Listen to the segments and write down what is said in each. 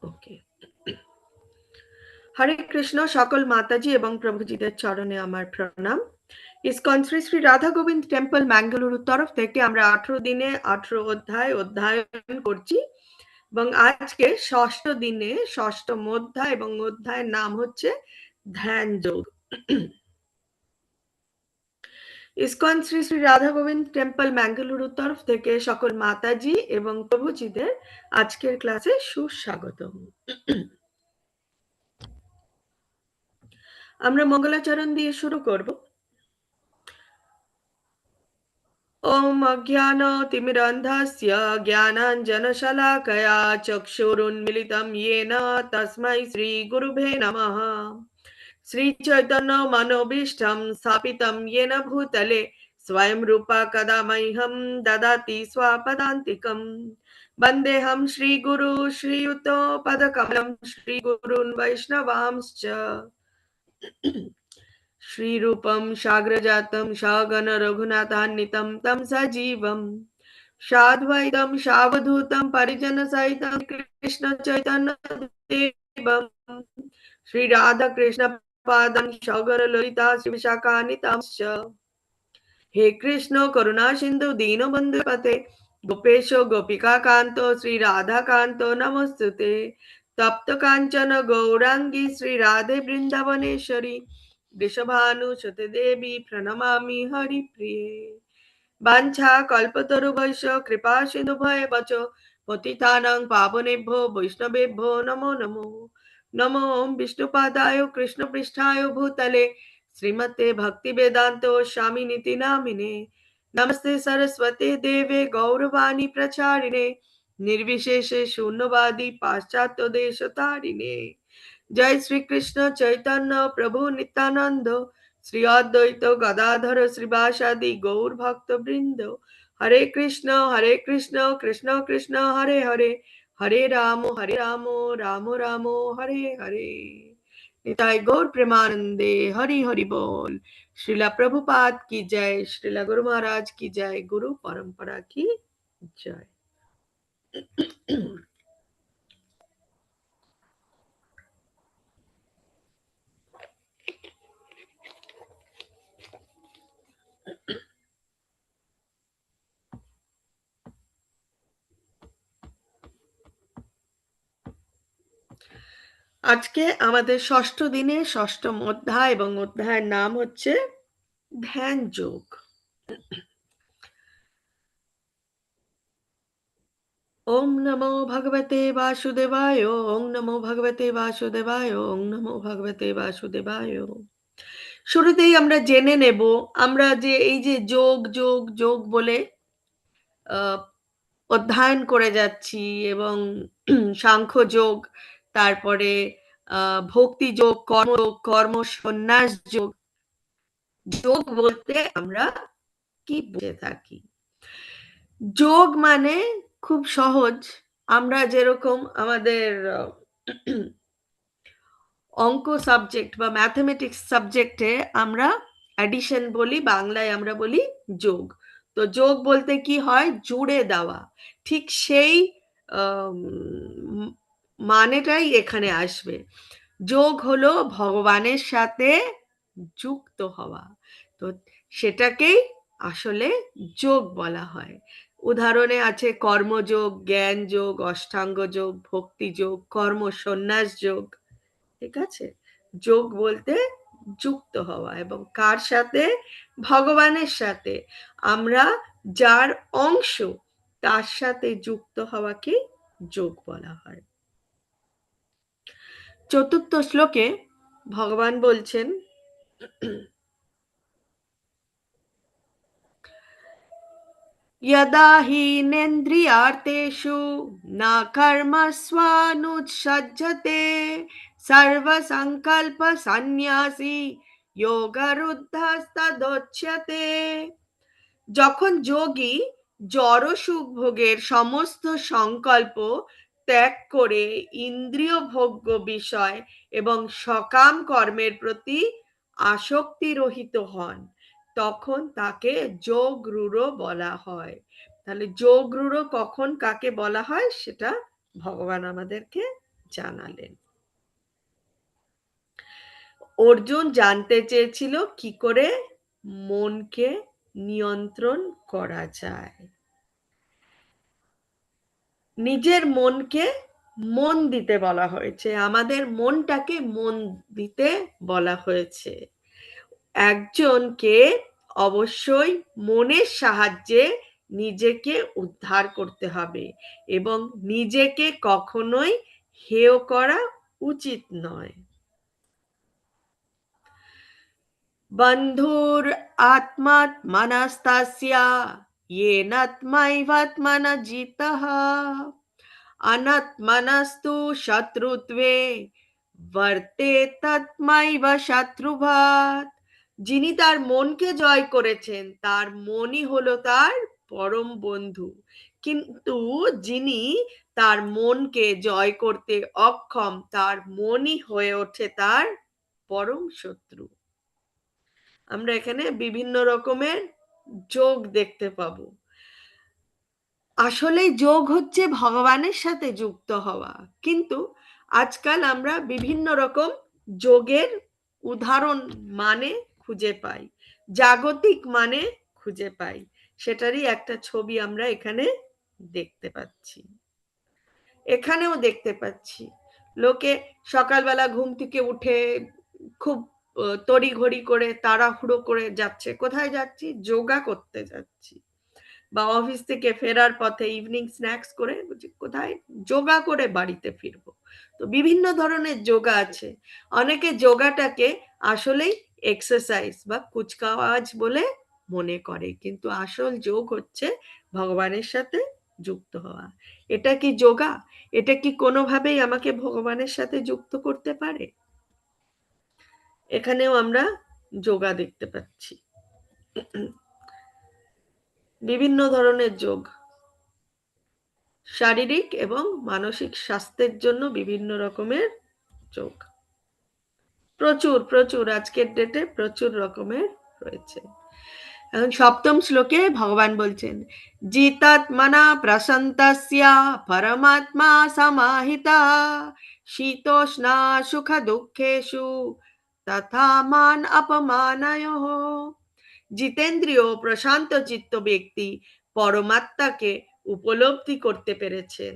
ওকে। হরে কৃষ্ণ, সকল মাতাজি এবং প্রভুজিদের চরণে আমার প্রণাম। ইসকন শ্রী শ্রী রাধা গোবিন্দ টেম্পল ম্যাঙ্গালুরুর তরফ থেকে আমরা 18 দিনে 18 অধ্যায় অধ্যয়ন করছি এবং আজকে ষষ্ঠ দিনে ষষ্ঠম অধ্যায় এবং অধ্যায়ের নাম হচ্ছে ধ্যান যোগ। ইসকন শ্রী শ্রী রাধা গোবিন্দ টেম্পল ম্যাঙ্গালুরুর তরফ থেকে সকল মাতাজি এবং প্রভুজিদের আজকের ক্লাসে সুস্বাগতম। আমরা মঙ্গলাচরণ দিয়ে শুরু করব। ओम अज्ञानतिमिरन्धस्य ज्ञानाञ्जनशलाकया चक्षुरुन्मिलितं येन तस्मै श्रीगुरुभे नमः। श्रीचैतन्यमनोभीष्टं स्थापितं येन भूतले स्वयं रूपा कदा मह्यं ददाति स्वपदान्तिकम्। वन्देऽहं श्रीगुरु श्रीयुतपदकमलं श्रीगुरून् वैष्णवांश्च। श्रीरूपं साग्रजातं सगण रघुनाथान्वितं तं सजीवं साद्वैतं सावधूतं परिजनसहितं कृष्ण चैतन्यदेवं श्रीराधाकृष्णपादं सगण ललिता श्रीविशाखान्वितांश्च। हे कृष्ण करुणा सिन्धु दीनबन्धु पते गोपेशो गोपिका कान्तो श्रीराधाकान्तो नमोस्तुते। तप्त काञ्चन गौराङ्गी श्रीराधे वृन्दावनेश्वरी वृषभानुसुते देवी प्रणमामि हरिप्रिये। वाञ्छा कल्पतरुभ्यश्च कृपा सिन्धुभ्यश्च पतितानां पावनेभ्यो वैष्णवेभ्यो नमो नमो। नमो विष्णुपादाय कृष्णपृष्ठाय भूतले श्रीमते भक्तिवेदान्त स्वामिनिति नामिने। नमस्ते सरस्वते देवे गौरवाणी प्रचारिणे निर्विशेषे शून्यवादी पाश्चात्य देशतारिणे। जय श्री कृष्ण चैतन्य प्रभु नित्यानंद श्री अद्वैत गदाधर श्रीवासादि गौर भक्त वृंद। हरे कृष्ण कृष्ण कृष्ण हरे हरे, हरे राम राम राम हरे हरे। निताय गौर प्रेमानंदे हरि हरि बोल। श्रीला प्रभुपाद की जय, श्रीला गुरु महाराज की जय, गुरु परंपरा की जय। আজকে আমাদের ষষ্ঠ দিনে ষষ্ঠম অধ্যায় এবং অধ্যায়ের নাম হচ্ছে ধ্যান যোগ। ওম নমো ভগবতে বাসুদেবায়, ওম নমো ভগবতে বাসুদেবায়, ওম নমো ভগবতে বাসুদেবায়। শুরুতেই আমরা জেনে নেব আমরা যে এই যে যোগ যোগ যোগ বলে অধ্যয়ন করে যাচ্ছি এবং সাংখ্য যোগ, তারপরে ভক্তি যোগ, কর্ম সন্ন্যাস যোগ। যোগ বলতে আমরা কি বুঝে থাকি? যোগ মানে খুব সহজ, আমরা যেরকম আমাদের অঙ্ক সাবজেক্ট বা ম্যাথমেটিক্স সাবজেক্টে আমরা অ্যাডিশন বলি, বাংলায় আমরা বলি যোগ। তো যোগ বলতে কি হয়? জুড়ে দেওয়া। ঠিক সেই মানেটাই এখানে আসবে। যোগ হলো ভগবানের সাথে যুক্ত হওয়া, তো সেটাকেই আসলে যোগ বলা হয়। উদাহরণে আছে কর্মযোগ, জ্ঞান যোগ, অষ্টাঙ্গ যোগ, ভক্তি যোগ, কর্ম সন্ন্যাস যোগ। ঠিক আছে? যোগ বলতে যুক্ত হওয়া, এবং কার সাথে? ভগবানের সাথে। আমরা যার অংশ তার সাথে যুক্ত হওয়াকে যোগ বলা হয়। চতুর্থ শ্লোকে ভগবান বলছেন, यदा हीनेन्द्रियार्थेषु न कर्मस्वानुत्सज्जते सर्वसंकल्पसन्न्यासी योगरुद्धस्तदोच्यते। যখন যোগী জড় সুখ ভোগের সমস্ত সংকল্প ত্যাগ করে ইন্দ্রিয় ভোগ্য বিষয় এবং সকাম কর্মের প্রতি আসক্তি রহিত হন, তখন তাকে যোগরূঢ় বলা হয়। তাহলে যোগরূঢ় কখন কাকে বলা হয় সেটা ভগবান আমাদেরকে জানালেন। অর্জুন জানতে চেয়েছিল কি করে মনকে নিয়ন্ত্রণ করা যায়। নিজের মনকে মন দিতে বলা হয়েছে, আমাদের মনটাকে মন দিতে বলা হয়েছে। একজনকে অবশ্যই মনের সাহায্যে নিজেকে উদ্ধার করতে হবে এবং নিজেকে কখনোই হেয় করা উচিত নয়। বন্ধুর আত্মাত্মনস্তস্য येनात्मैवात्मन जितः अनात्मनस्तु শত্রুত্বে বর্তেতাত্মৈব শত্রুভাৎ। যিনি তার মনকে জয় করেছেন তার মনই হলো তার পরম বন্ধু, কিন্তু যিনি তার মনকে জয় করতে অক্ষম তার মনই হয়ে ওঠে তার পরম শত্রু। আমরা এখানে বিভিন্ন রকমের যোগ দেখতে পাবো। আসলে যোগ হচ্ছে ভগবানের সাথে যুক্ত হওয়া, কিন্তু আজকাল আমরা বিভিন্ন রকম যোগের উদাহরণ মানে খুঁজে পাই, জাগতিক মানে খুঁজে পাই। সেটারই একটা ছবি আমরা এখানে দেখতে পাচ্ছি। এখানেও দেখতে পাচ্ছি লোকে সকালবেলা ঘুম থেকে উঠে খুব তড়িঘড়ি করে তাড়াহুড়ো করে যাচ্ছে। কোথায় যাচ্ছি? যোগা করতে যাচ্ছি। বা অফিস থেকে ফেরার পথে ইভিনিং স্ন্যাক্স করে কোথায়? যোগা করে বাড়িতে ফিরবো। তো বিভিন্ন ধরনের যোগা আছে। অনেকে যোগাটাকে আসলেই এক্সারসাইজ বা কুচকাওয়াজ বলে মনে করে, কিন্তু আসল যোগ হচ্ছে ভগবানের সাথে যুক্ত হওয়া। এটা কি যোগা? এটা কি কোনোভাবেই আমাকে ভগবানের সাথে যুক্ত করতে পারে? এখানেও আমরা যোগা দেখতে পাচ্ছি, বিভিন্ন ধরনের যোগ, শারীরিক এবং মানসিক স্বাস্থ্যের জন্য বিভিন্ন রকমের যোগ প্রচুর প্রচুর আজকের ডেটে প্রচুর রকমের রয়েছে। এখন সপ্তম শ্লোকে ভগবান বলছেন, জিতাত্মনা প্রসন্তস্য পরমাত্মা সমাহিতা শীতোষ্ণা সুখ দুঃখেষু তথা মান অপমানয়োঃ। জিতেন্দ্রীয় প্রশান্ত চিত্ত ব্যক্তি পরমাত্মাকে উপলব্ধি করতে পেরেছেন।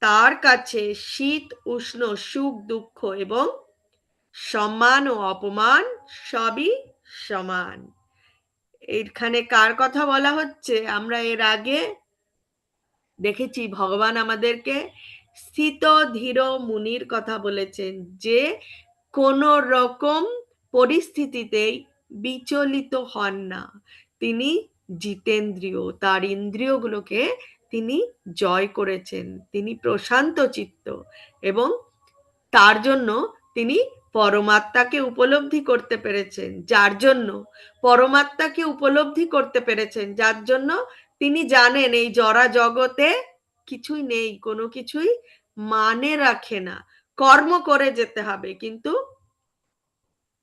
তার কাছে শীত উষ্ণ সুখ দুঃখ এবং সম্মান ও অপমান সবই সমান। এখানে কার কথা বলা হচ্ছে? আমরা এর আগে দেখেছি ভগবান আমাদেরকে স্থিত ধীর মুনির কথা বলেছেন, যে কোন রকম পরিস্থিতিতেই বিচলিত হন না। তিনি জিতেন্দ্রীয়, তার ইন্দ্রিয়গুলোকে তিনি জয় করেছেন, তিনি প্রশান্ত চিত্ত এবং তার জন্য তিনি পরমাত্মাকে উপলব্ধি করতে পেরেছেন, যার জন্য পরমাত্মাকে উপলব্ধি করতে পেরেছেন, যার জন্য তিনি জানেন এই জড়া জগতে কিছুই নেই, কোনো কিছুই মানে রাখে না, কর্ম করে যেতে হবে, কিন্তু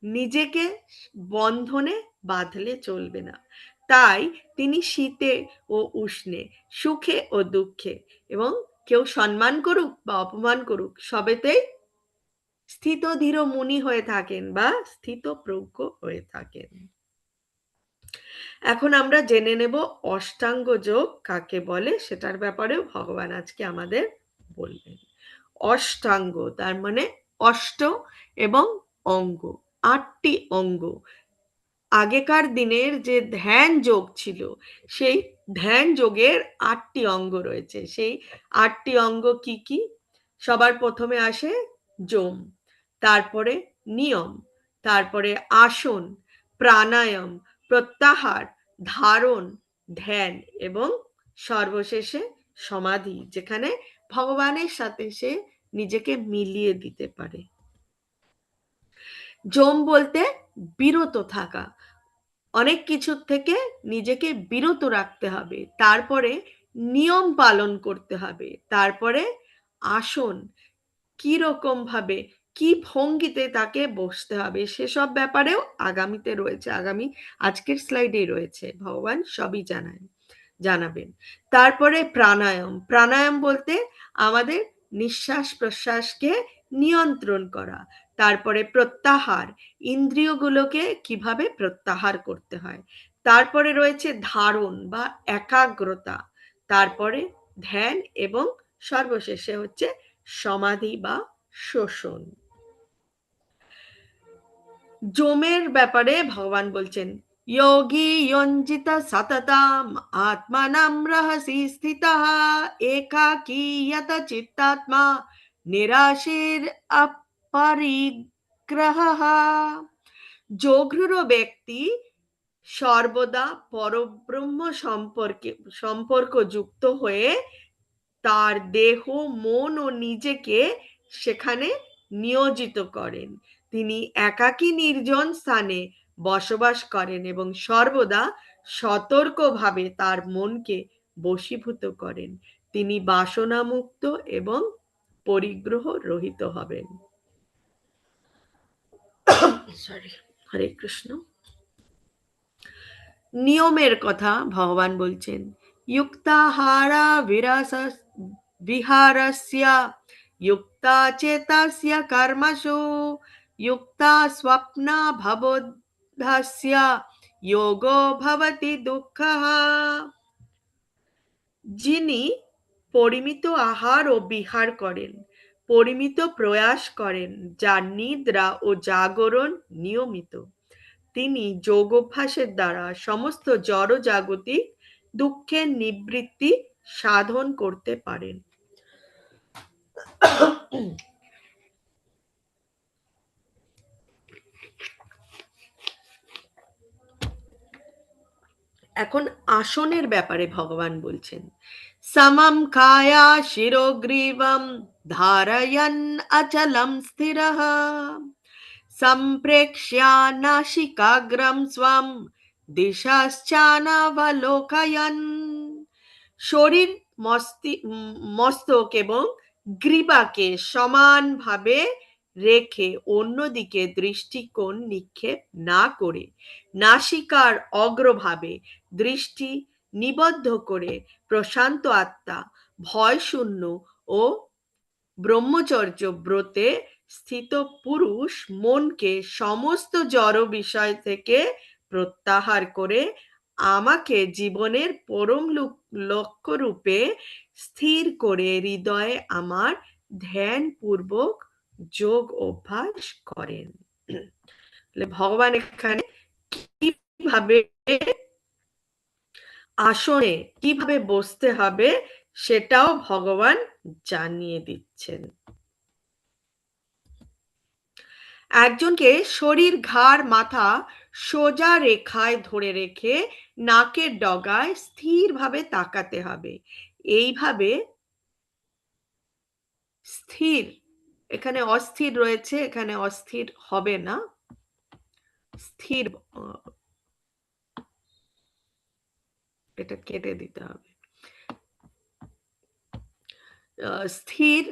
নিজেকে বন্ধনে বাঁধলে চলবে না। তাই তিনি শীতে ও উষ্ণে, সুখে ও দুঃখে এবং কেউ সম্মান করুক বা অপমান করুক সবেতেই স্থিত ধীর মুনি হয়ে থাকেন বা স্থিত প্রজ্ঞ হয়ে থাকেন। এখন আমরা জেনে নেব অষ্টাঙ্গ যোগ কাকে বলে, সেটার ব্যাপারেও ভগবান আজকে আমাদের বলবেন। অষ্টাঙ্গ তার মানে অষ্ট এবং অঙ্গ, ৮টি অঙ্গ। আগেকার দিনের যে ধ্যান যোগ ছিল সেই ধ্যান যোগের ৮টি অঙ্গ রয়েছে। সেই ৮টি অঙ্গ কি কি? সবার প্রথমে আসে যম, তারপরে নিয়ম, তারপরে আসন, প্রাণায়াম, প্রত্যাহার, ধারণ, ধ্যান এবং সর্বশেষে সমাধি, যেখানে ভগবানের সাথে সে নিজেকে মিলিয়ে দিতে পারে। যম বলতে বিরত থাকা, অনেক কিছুর থেকে নিজেকে বিরত রাখতে হবে। তারপরে নিয়ম পালন করতে হবে। তারপরে আসন, কি রকম ভাবে কি ভঙ্গিতে তাকে বসতে হবে সেসব ব্যাপারেও আগামীতে রয়েছে, আজকের স্লাইডেই রয়েছে, ভগবান সবই জানাবেন। তারপরে প্রাণায়াম, প্রাণায়াম বলতে আমাদের নিঃশ্বাস প্রশ্বাসকে নিয়ন্ত্রণ করা। তারপরে প্রত্যাহার, ইন্দ্রিয়গুলোকে কিভাবে প্রত্যাহার করতে হয়। তারপরে রয়েছে ধারণ বা একাগ্রতা, তারপরে ধ্যান, এবং সর্বশেষে হচ্ছে সমাধি বা শোষণ। জমের ব্যাপারে ভগবান বলছেন, যোগী যঞ্জিত সততম আত্মানাম রহসি স্থিতঃ একাকী যত চিত্তাত্মা নিরাশীর অপরিগ্রহঃ। যোগরূঢ় ব্যক্তি সর্বদা পরব্রহ্ম সম্পর্ক যুক্ত হয়ে তার দেহ, মন ও নিজেকে সেখানে নিয়োজিত করেন। তিনি একাকী নির্জন স্থানে বসবাস করেন এবং সর্বদা সতর্কভাবে তার মনকে বশীভূত করেন। তিনি বাসনামুক্ত এবং পরিগ্রহ রহিত হবেন। সরি, হরে কৃষ্ণ। নিয়মের কথা ভগবান বলছেন, যুক্তাহারা বিহারস্য যুক্তা চেতস্য কর্মসু যুক্তা স্বপ্নাববোধস্য যোগো ভবতি দুঃখঃ। যিনি পরিমিত আহার ও বিহার করেন, পরিমিত প্রয়াস করেন, যার নিদ্রা ও জাগরণ নিয়মিত, তিনি যোগ অভ্যাসের দ্বারা সমস্ত জড় জাগতিক দুঃখের নিবৃত্তি সাধন করতে পারেন। এখন আসনের ব্যাপারে ভগবান বলছেন, সমম কায়া শিরোগ্রীবম ধারয়ন অচলম স্থিরঃ সম্প্রেক্ষ্য নাসিকাগ্রম স্বম দিশাশ্চানবলোকয়ন। শরীর, মস্তক এবং গ্রীবাকে সমানভাবে রেখে অন্যদিকে দৃষ্টিকোণ নিক্ষেপ না করে নাসিকার অগ্রভাবে দৃষ্টি নিবদ্ধ করে প্রশান্ত আত্মা, ভয় শূন্য ও ব্রহ্মচর্য ব্রতে স্থিত পুরুষ মনকে সমস্ত জড় বিষয় থেকে প্রত্যাহার করে আমাকে জীবনের পরম লক্ষ্য রূপে স্থির করে হৃদয়ে আমার ধ্যান পূর্বক যোগ অভ্যাস করেন। ভগবান এখানে কিভাবে আসনে কিভাবে বসতে হবে সেটাও ভগবান জানিয়ে দিচ্ছেন। একজনকে শরীর, ঘাড়, মাথা সোজা রেখায় ধরে রেখে নাকের ডগায় স্থিরভাবে তাকাতে হবে। এইভাবে স্থির, এখানে অস্থির রয়েছে, এখানে অস্থির হবে না, স্থির, এটা কেটে দিতে হবে। স্থির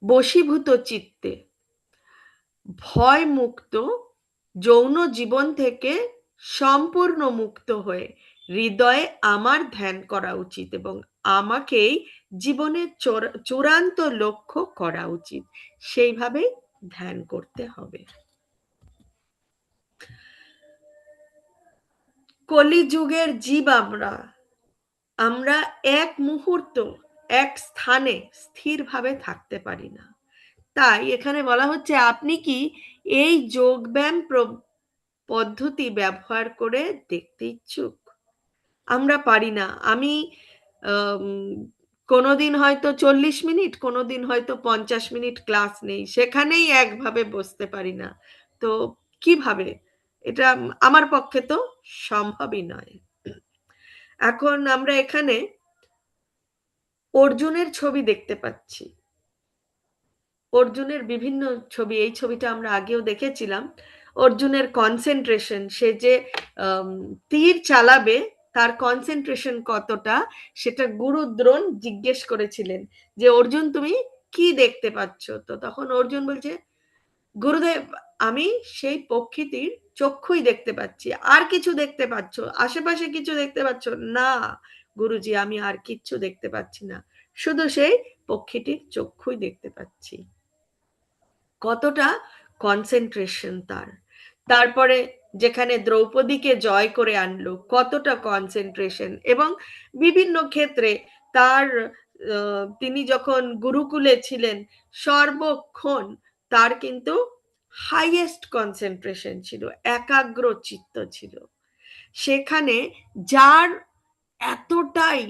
বশীভূত চিত্তে ভয় মুক্ত যৌন জীবন থেকে সম্পূর্ণ মুক্ত হয়ে হৃদয়ে আমার ধ্যান করা উচিত এবং আমাকেই জীবনের চূড়ান্ত লক্ষ্য করা উচিত, সেইভাবে ধ্যান করতে হবে। কলিযুগের জীব আমরা এক মুহূর্ত এক স্থানে স্থিরভাবে থাকতে পারি না। তাই এখানে বলা হচ্ছে, আপনি কি এই যোগব্যায়াম পদ্ধতি ব্যবহার করে দেখতে ইচ্ছুক? আমরা পারি না। আমি কোনোদিন হয়তো 40 মিনিট, কোনোদিন হয়তো 50 মিনিট ক্লাস নেই, সেখানেই একভাবে বসতে পারি না। তো কিভাবে? এটা আমার পক্ষে তো সম্ভবই নয়। এখন আমরা এখানে অর্জুনের ছবি দেখতে পাচ্ছি। অর্জুনের বিভিন্ন ছবি, এই ছবিটা আমরা আগেও দেখেছিলাম। অর্জুনের কনসেন্ট্রেশন, সে যে তীর চালাবে তার কনসেন্ট্রেশন কতটা, সেটা গুরু দ্রোণ জিজ্ঞেস করেছিলেন যে অর্জুন তুমি কি দেখতে পাচ্ছ? তো তখন অর্জুন বলছে, গুরুদেব আমি সেই পক্ষীটির চক্ষুই দেখতে পাচ্ছি, আর কিছু দেখতে পাচ্ছ? আশেপাশে কিছু দেখতে পাচ্ছ? না, গুরুজি আমি আর কিচ্ছু দেখতে পাচ্ছি না, শুধু সেই পক্ষীটির চক্ষুই দেখতে পাচ্ছি। কতটা কনসেন্ট্রেশন তার। তারপরে যেখানে দ্রৌপদীকে জয় করে আনলো, কতটা কনসেন্ট্রেশন। এবং বিভিন্ন ক্ষেত্রে তার তিনি যখন গুরুকুলে ছিলেন সর্বক্ষণ তার কিন্তু হাইয়েস্ট কনসেন্ট্রেশন ছিল, একাগ্র চিত্ত ছিল। সেখানে যার এতটাই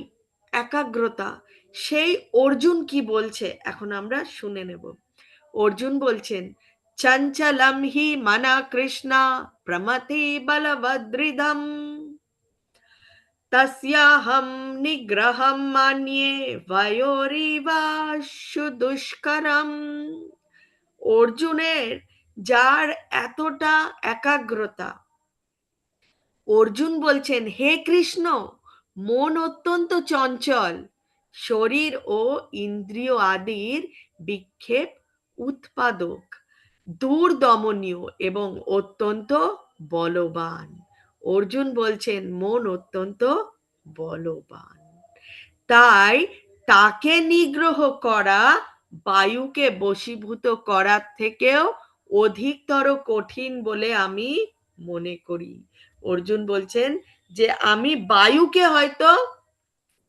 একাগ্রতা, সেই অর্জুন কি বলছে এখন আমরা শুনে নেব। অর্জুন বলছেন, চঞ্চলম হি মনা কৃষ্ণা প্রমতি বলভদ্রিদম তস্যাহম নিগ্রহম মান্যে ভয়োরিবাশু দুষ্করম। অর্জুনের যার এতটা একাগ্রতা, অর্জুন বলছেন, হে কৃষ্ণ, মন অত্যন্ত চঞ্চল, শরীর ও ইন্দ্রিয় আদির বিক্ষেপ উৎপাদক, দূরদমনীয় এবং অত্যন্ত বলবান। অর্জুন বলছেন মন অত্যন্ত বলবান, তাই তাকে নিগ্রহ করা বায়ুকে বশীভূত করার থেকেও অধিকতর কঠিন বলে আমি মনে করি। অর্জুন বলছেন যে আমি বায়ুকে হয়তো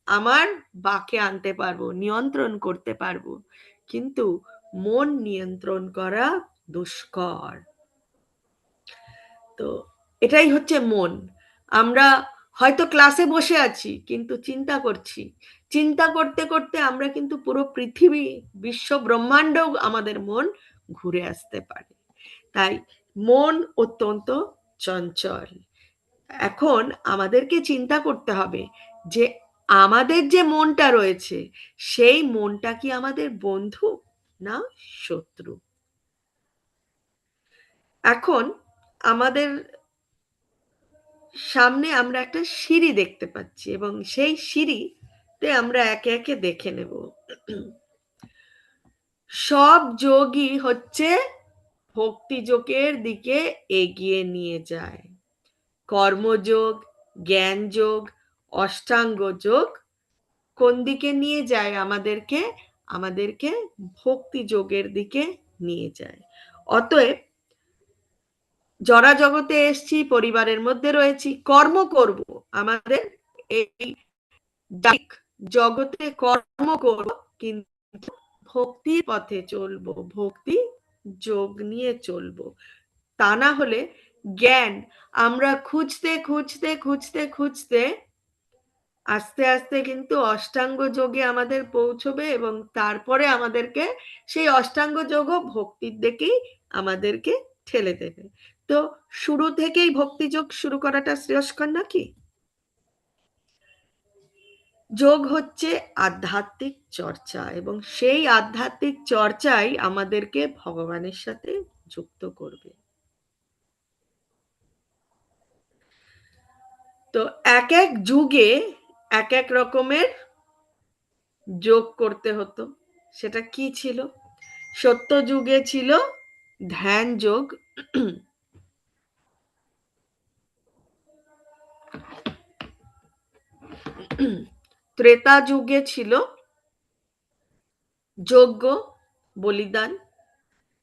আমার বাকে আনতে পারবো, নিয়ন্ত্রণ করতে পারবো, কিন্তু মন নিয়ন্ত্রণ করা দুষ্কর। তো এটাই হচ্ছে মন। আমরা হয়তো ক্লাসে বসে আছি কিন্তু চিন্তা করছি, চিন্তা করতে করতে আমরা কিন্তু পুরো পৃথিবী, বিশ্ব ব্রহ্মাণ্ড আমাদের মন ঘুরে আসতে পারে। তাই মন অত্যন্ত চঞ্চল। এখন আমাদেরকে চিন্তা করতে হবে যে আমাদের যে মনটা রয়েছে, সেই মনটা কি আমাদের বন্ধু না শত্রু? এখন আমাদের সামনে আমরা একটা সিঁড়ি দেখতে পাচ্ছি এবং সেই সিঁড়িতে আমরা একে একে দেখে নেব। সব যোগই হচ্ছে ভক্তি যোগের দিকে এগিয়ে নিয়ে যায়। কর্মযোগ, জ্ঞান যোগ, অষ্টাঙ্গ যোগ কোন দিকে নিয়ে যায় আমাদেরকে? আমাদেরকে ভক্তি যোগের দিকে নিয়ে যায়। অতএব জড়া জগতে এসছি, পরিবারের মধ্যে রয়েছি, কর্ম করব, আমাদের এই জগতে কর্ম করব, কিন্তু ভক্তির পথে চলবো, ভক্তি যোগ নিয়ে চলবো। তা না হলে জ্ঞান আমরা খুঁজতে খুঁজতে খুঁজতে খুঁজতে আস্তে আস্তে কিন্তু অষ্টাঙ্গ যোগে আমাদের পৌঁছবে এবং তারপরে আমাদেরকে সেই অষ্টাঙ্গ যোগও ভক্তির দিকেই আমাদেরকে ঠেলে দেবে। তো শুরু থেকেই ভক্তিযোগ শুরু করাটা শ্রেয়স্কর নাকি? যোগ হচ্ছে আধ্যাত্মিক চর্চা এবং সেই আধ্যাত্মিক চর্চাই আমাদেরকে ভগবানের সাথে যুক্ত করবে। তো এক এক যুগে এক এক রকমের যোগ করতে হতো। সেটা কি ছিল? সত্য যুগে ছিল ধ্যান যোগ, ত্রেতা যুগে ছিল যজ্ঞ বলিদান,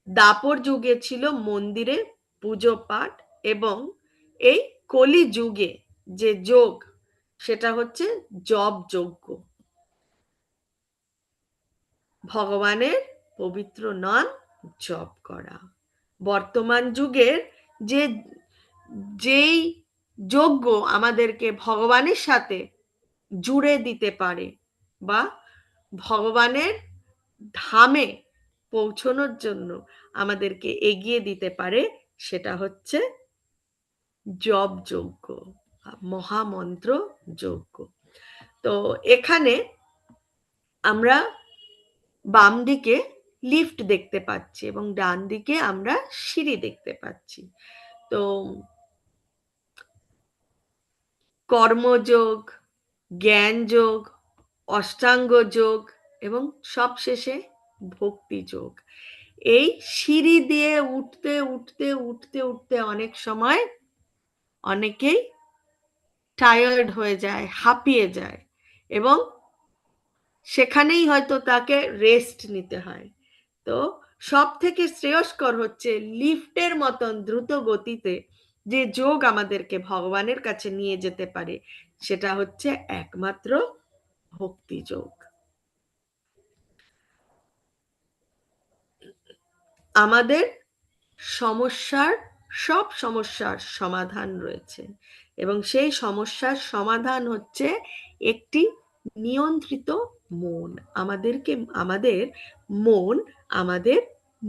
দাপর যুগে ছিল মন্দিরে পুজো পাঠ, এবং এই কলি যুগে যে যোগ সেটা হচ্ছে জপ যজ্ঞ, ভগবানের পবিত্র নাম জপ করা। বর্তমান যুগের যে যেই যজ্ঞ আমাদেরকে ভগবানের সাথে জুড়ে দিতে পারে বা ভগবানের ধামে পৌঁছানোর জন্য আমাদেরকে এগিয়ে দিতে পারে, সেটা হচ্ছে জপ যজ্ঞ, মহামন্ত্র যজ্ঞ। তো এখানে আমরা বাম দিকে লিফট দেখতে পাচ্ছি এবং ডান দিকে আমরা সিঁড়ি দেখতে পাচ্ছি। তো কর্মযোগ, জ্ঞান যোগ, অষ্টাঙ্গ যোগ এবং সবশেষে ভক্তি যোগ। এই সিঁড়ি দিয়ে উঠতে উঠতে উঠতে উঠতে অনেক সময় অনেকেই টায়ার্ড হয়ে যায়, হাঁপিয়ে যায়। এবং সেখানেই হয়তো তাকে রেস্ট নিতে হয়। তো সব থেকে শ্রেয়স্কর হচ্ছে লিফটের মতন দ্রুত গতিতে যে যোগ আমাদেরকে ভগবানের কাছে নিয়ে যেতে পারে, সেটা হচ্ছে একমাত্র ভক্তি যোগ। আমাদের সমস্যার সব সমস্যার সমাধান রয়েছে, এবং সেই সমস্যার সমাধান হচ্ছে একটি নিয়ন্ত্রিত মন। আমাদেরকে আমাদের মন আমাদের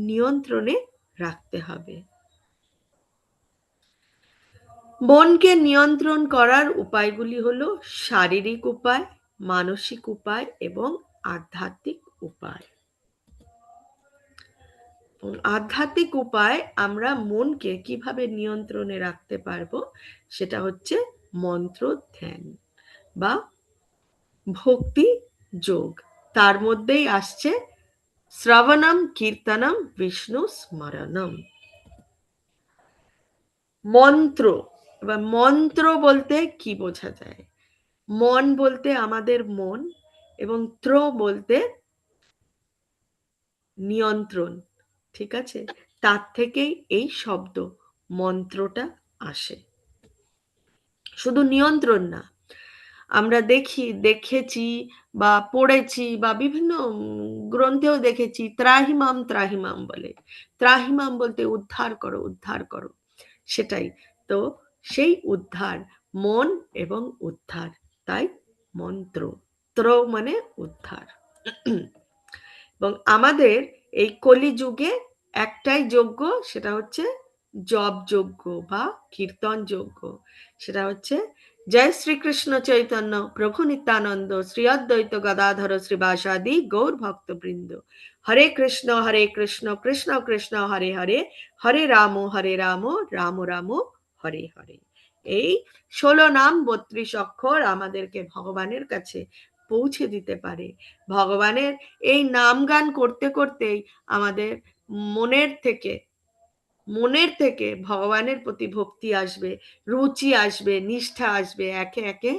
নিয়ন্ত্রণে রাখতে হবে। মনকে নিয়ন্ত্রণ করার উপায়গুলি হলো শারীরিক উপায়, মানসিক উপায় এবং আধ্যাত্মিক উপায়। আধ্যাত্মিক উপায় আমরা মনকে কিভাবে নিয়ন্ত্রণে রাখতে পারবো, সেটা হচ্ছে মন্ত্র ধ্যান বা ভক্তি যোগ। তার মধ্যেই আসছে শ্রবণম কীর্তনম বিষ্ণু স্মরণম। মন্ত্র, এবার মন্ত্র বলতে কি বোঝা যায়? মন বলতে আমাদের মন, এবং ত্র বলতে নিয়ন্ত্রণ। ঠিক আছে, তার থেকেই এই শব্দ মন্ত্রটা আসে। শুধু নিয়ন্ত্রণ না, আমরা দেখেছি বা পড়েছি বা বিভিন্ন গ্রন্থেও দেখেছি ত্রাহিমাম ত্রাহিমাম বলে। ত্রাহিমাম বলতে উদ্ধার করো, উদ্ধার করো, সেটাই তো। সেই উদ্ধার, মন এবং উদ্ধার, তাই মন্ত্র। ত্র মানে উদ্ধার। এবং আমাদের এই কলিযুগে একটাই যজ্ঞ, সেটা হচ্ছে জপ যজ্ঞ বা কীর্তন যজ্ঞ। সেটা হচ্ছে জয় শ্রীকৃষ্ণ চৈতন্য প্রভু নিত্যানন্দ শ্রী অদ্বৈত গদাধর শ্রীবাসাদি গৌর ভক্তবৃন্দ, হরে কৃষ্ণ কৃষ্ণ কৃষ্ণ হরে হরে, হরে রাম রাম রাম হরে হরে। এই 16 নাম 32 অক্ষর আমাদেরকে ভগবানের কাছে পৌঁছে দিতে পারে। ভগবানের এই নাম গান করতে করতেই আমাদের মনের থেকে মনের থেকে ভগবানের প্রতি ভক্তি আসবে, রুচি আসবে, নিষ্ঠা আসবে। একে একে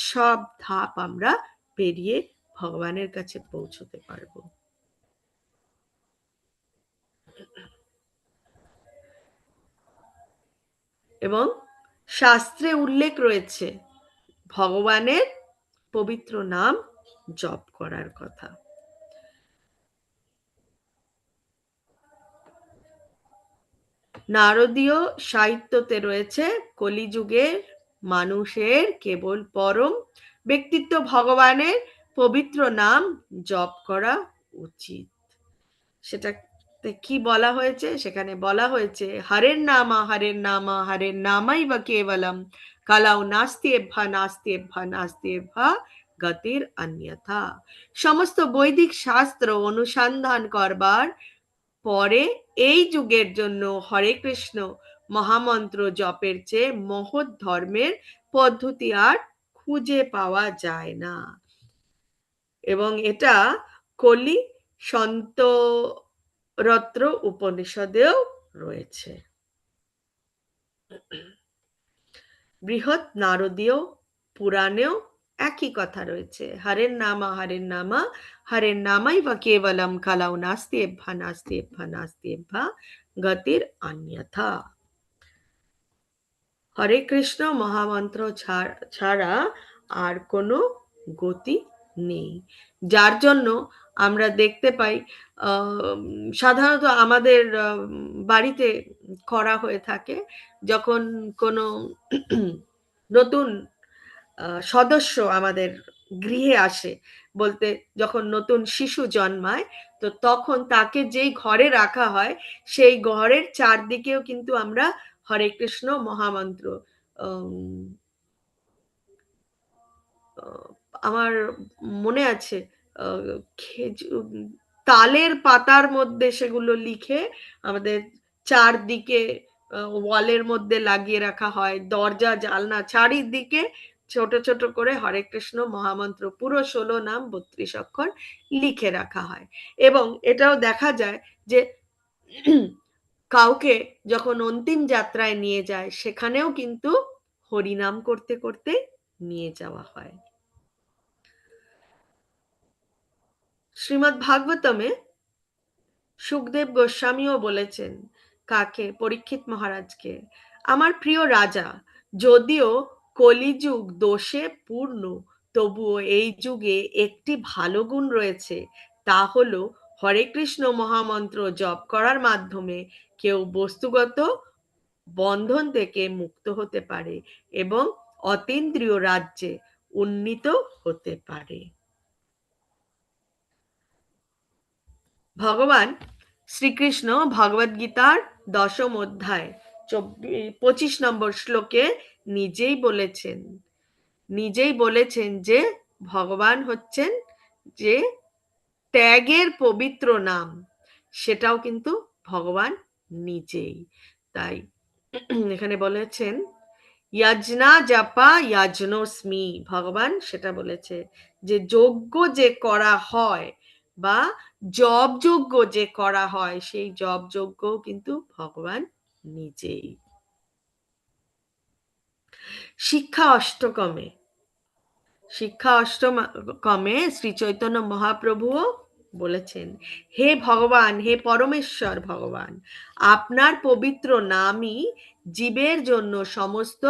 সব ধাপ আমরা পেরিয়ে ভগবানের কাছে পৌঁছতে পারবো। এবং শাস্ত্রে উল্লেখ রয়েছে ভগবানের পবিত্র নাম জপ করার কথা। নারদীয় সাহিত্যতে রয়েছে কলিযুগের মানুষের কেবল পরম ব্যক্তিত্ব ভগবানের পবিত্র নাম জপ করা উচিত। সেটাতে কি বলা হয়েছে? সেখানে বলা হয়েছে হরের নামা হরের নামাই বা কেবলম কালাও নাস্তি এভ্যা নাস্তি এভ্যা নাস্তি এভ্যা গতির অন্যথা। সমস্ত বৈদিক শাস্ত্র অনুসন্ধান করবার পরে এই যুগের জন্য হরে কৃষ্ণ মহামন্ত্র জপের চেয়ে মহৎ ধর্মের পদ্ধতি আর খুঁজে পাওয়া যায় না। এবং এটা কলি সন্ত রত্র উপনিষদেও রয়েছে। বৃহৎ নারদীয় পুরাণেও একই কথা রয়েছে, হরের নামাই বা কেবলম কালাও নাস্তি এভ্যা নাস্তি এভ্যা নাস্তি এভ্যা গতির অন্যথা। হরে কৃষ্ণ মহামন্ত্র ছাড়া আর কোনো গতি নেই। যার জন্য আমরা দেখতে পাই সাধারণত আমাদের বাড়িতে করা হয়ে থাকে, যখন কোনো নতুন সদস্য আমাদের গৃহে আসে, বলতে যখন নতুন শিশু জন্মায়, তো তখন তাকে যেই ঘরে রাখা হয় সেই ঘরের চারদিকেও কিন্তু আমরা হরে কৃষ্ণ মহামন্ত্র, আমার মনে আছে তালের পাতার মধ্যে সেগুলো লিখে আমাদের চারদিকে ওয়ালের মধ্যে লাগিয়ে রাখা হয়, দরজা জানলা চারিদিকে ছোট ছোট করে হরে কৃষ্ণ মহামন্ত্র পুরো 16 নাম 32 অক্ষর লিখে রাখা হয়। এবং এটাও দেখা যায় যে কাউকে যখন অন্তিম যাত্রায় নিয়ে যায়, সেখানেও কিন্তু হরিনাম করতে করতে নিয়ে যাওয়া হয়। শ্রীমদ্ ভাগবতমে সুখদেব গোস্বামীও বলেছেন, কাকে? পরীক্ষিত মহারাজকে, আমার প্রিয় রাজা, যদিও কলিযুগ দোষে পূর্ণ, তবুও এই যুগে একটি ভালো গুণ রয়েছে, তা হলো হরে কৃষ্ণ মহামন্ত্র জপ করার মাধ্যমে কেউ বস্তুগত বন্ধন থেকে মুক্ত হতে পারে এবং অতীন্দ্রিয় রাজ্যে উন্নীত হতে পারে। ভগবান শ্রীকৃষ্ণ ভগবদ্গীতার 10ম অধ্যায় 25 নম্বর শ্লোকে নিজেই বলেছেন যে ভগবান হচ্ছেন যে ত্যাগের পবিত্র নাম, সেটাও কিন্তু ভগবান নিজেই। তাই এখানে বলেছেন যজ্ঞা জাপা যজ্ঞোস্মি, ভগবান সেটা বলেছে যে যজ্ঞ যে করা হয় বা জপ যজ্ঞ যে করা হয়, সেই জপ যজ্ঞ কিন্তু ভগবান নিজেই। শিক্ষা অষ্টকমে শ্রী চৈতন্য মহাপ্রভুও বলেছেন, হে ভগবান, হে পরমেশ্বর ভগবান, আপনার পবিত্র নামই জীবের জন্য সমস্ত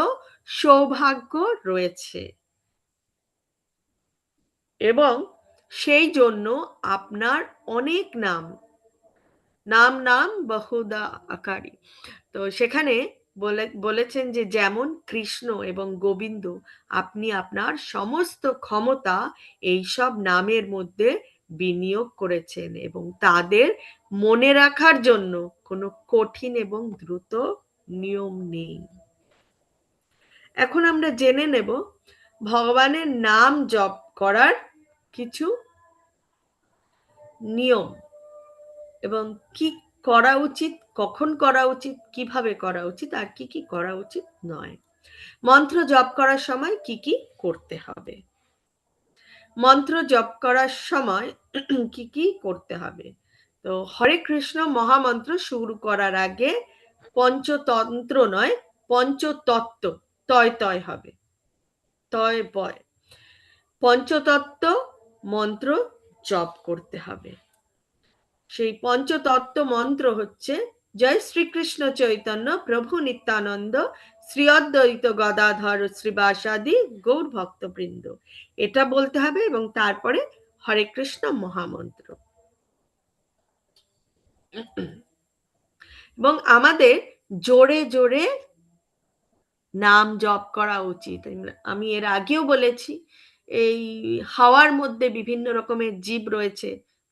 সৌভাগ্য রয়েছে এবং সেই জন্য আপনার অনেক নাম নাম বহুদা আকারী। তো সেখানে বলেছেন যে যেমন কৃষ্ণ এবং গোবিন্দ, আপনি আপনার সমস্ত ক্ষমতা এইসব নামের মধ্যে বিনিয়োগ করেছেন এবং তাদের মনে রাখার জন্য কোনো কঠিন এবং দ্রুত নিয়ম নেই। এখন আমরা জেনে নেব ভগবানের নাম জপ করার কিছু নিয়ম এবং কি করা উচিত, কখন করা উচিত, কিভাবে করা উচিত, আর কি কি করা উচিত নয়। মন্ত্র জপ করার সময় কি কি করতে হবে? মন্ত্র জপ করার সময় কি কি করতে হবে? তো হরে কৃষ্ণ মহামন্ত্র শুরু করার আগে পঞ্চতন্ত্র নয়, পঞ্চতত্ত্ব তয় তয় হবে, তয় বয়, পঞ্চতত্ত্ব মন্ত্র জপ করতে হবে। সেই পঞ্চতত্ত্ব মন্ত্র হচ্ছে জয় শ্রীকৃষ্ণ চৈতন্য প্রভু নিত্যানন্দ শ্রী অদ্বৈত গদাধর শ্রীবাসাদি গৌর ভক্তবৃন্দ, এটা বলতে হবে এবং তারপরে হরে কৃষ্ণ মহামন্ত্র। এবং আমাদের জোরে জোরে নাম জপ করা উচিত। আমি এর আগেও বলেছি, এই হাওয়ার মধ্যে বিভিন্ন রকমের জীব রয়েছে,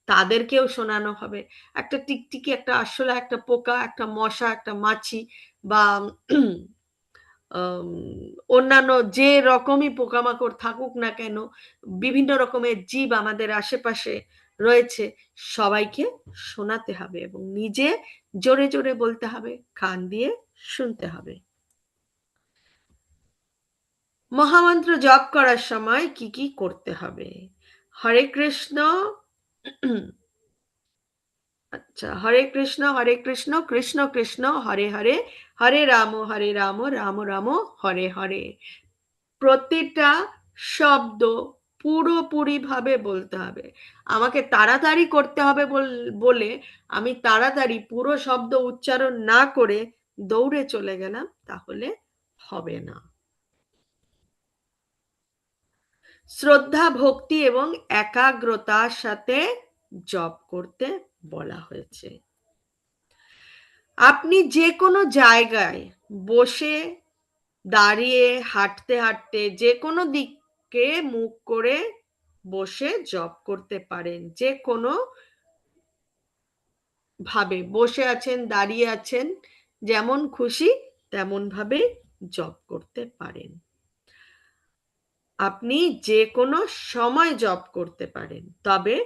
তাদেরকেও শোনানো হবে। একটা টিকটিকি, একটা আরশোলা, একটা পোকা, একটা মশা, একটা মাছি বা অন্যান্য যে রকমই পোকামাকড় থাকুক না কেন, বিভিন্ন রকমের জীব আমাদের আশেপাশে রয়েছে, সবাইকে শোনাতে হবে এবং নিজে জোরে জোরে বলতে হবে, কান দিয়ে শুনতে হবে। মহামন্ত্র জপ করার সময় কি কি করতে হবে? হরে কৃষ্ণ আচ্ছা, হরে কৃষ্ণ কৃষ্ণ কৃষ্ণ হরে হরে, হরে রাম রাম রাম হরে হরে। প্রতিটা শব্দ পুরোপুরি ভাবে বলতে হবে। আমাকে তাড়াতাড়ি করতে হবে বলে আমি তাড়াতাড়ি পুরো শব্দ উচ্চারণ না করে দৌড়ে চলে গেলাম, তাহলে হবে না। শ্রদ্ধা, ভক্তি এবং একাগ্রতার সাথে জপ করতে বলা হয়েছে। আপনি যে কোনো জায়গায় বসে, দাঁড়িয়ে, হাঁটতে হাঁটতে, যে কোনো দিকে মুখ করে বসে জপ করতে পারেন। যে কোনো ভাবে বসে আছেন, দাঁড়িয়ে আছেন, যেমন খুশি তেমন ভাবে জপ করতে পারেন। আপনি যে কোনো সময় জপ করতে পারেন, তবে